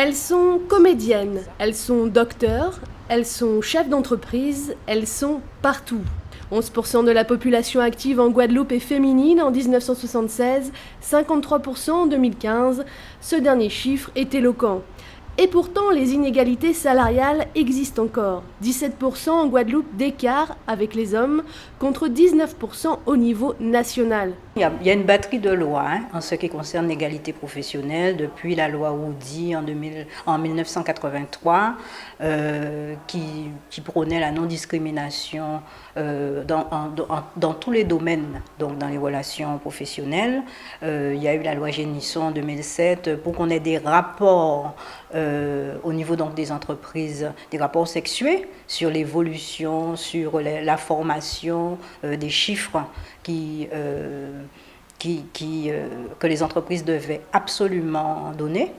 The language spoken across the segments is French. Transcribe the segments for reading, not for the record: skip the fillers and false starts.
Elles sont comédiennes, elles sont docteurs, elles sont chefs d'entreprise, elles sont partout. 11% de la population active en Guadeloupe est féminine en 1976, 53% en 2015. Ce dernier chiffre est éloquent. Et pourtant, les inégalités salariales existent encore. 17% en Guadeloupe d'écart avec les hommes contre 19% au niveau national. Il y a une batterie de lois en ce qui concerne l'égalité professionnelle, depuis la loi Woody en 1983, qui prônait la non-discrimination dans tous les domaines, donc dans les relations professionnelles. Il y a eu la loi Génisson en 2007 pour qu'on ait des rapports au niveau donc des entreprises, des rapports sexués sur l'évolution, sur la formation, des chiffres que les entreprises devaient absolument donner.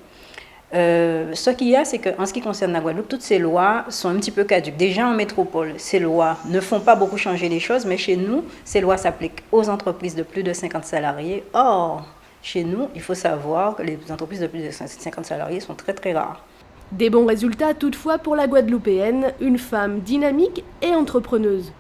Ce qu'il y a, c'est qu'en ce qui concerne la Guadeloupe, toutes ces lois sont un petit peu caduques. Déjà en métropole, ces lois ne font pas beaucoup changer les choses, mais chez nous, ces lois s'appliquent aux entreprises de plus de 50 salariés. Or, chez nous, il faut savoir que les entreprises de plus de 50 salariés sont très très rares. Des bons résultats toutefois pour la Guadeloupéenne, une femme dynamique et entrepreneuse.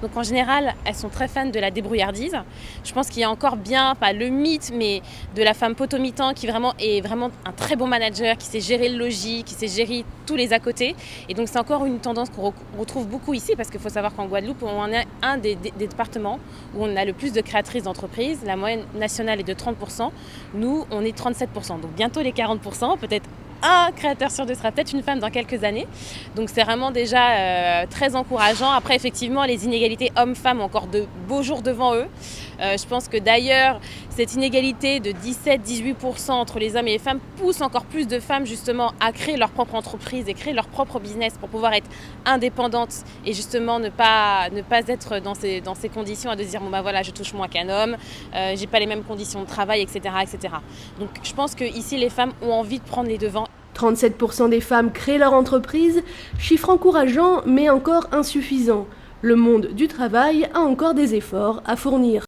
Donc en général, elles sont très fans de la débrouillardise. Je pense qu'il y a encore bien, pas le mythe, mais de la femme potomitan qui est vraiment un très bon manager, qui sait gérer le logis, qui sait gérer tous les à côté. Et donc c'est encore une tendance qu'on retrouve beaucoup ici, parce qu'il faut savoir qu'en Guadeloupe, on est un des départements où on a le plus de créatrices d'entreprises. La moyenne nationale est de 30%. Nous, on est 37%. Donc bientôt les 40%, peut-être un créateur sur deux sera peut-être une femme dans quelques années. Donc c'est vraiment déjà très encourageant. Après, effectivement, les inégalités hommes-femmes ont encore de beaux jours devant eux. Je pense que d'ailleurs, cette inégalité de 17-18% entre les hommes et les femmes pousse encore plus de femmes justement à créer leur propre entreprise et créer leur propre business pour pouvoir être indépendantes et justement ne pas être dans ces conditions à de dire bon bah voilà, je touche moins qu'un homme, j'ai pas les mêmes conditions de travail, etc., etc. Donc je pense que ici les femmes ont envie de prendre les devants. 37% des femmes créent leur entreprise, chiffre encourageant mais encore insuffisant. Le monde du travail a encore des efforts à fournir.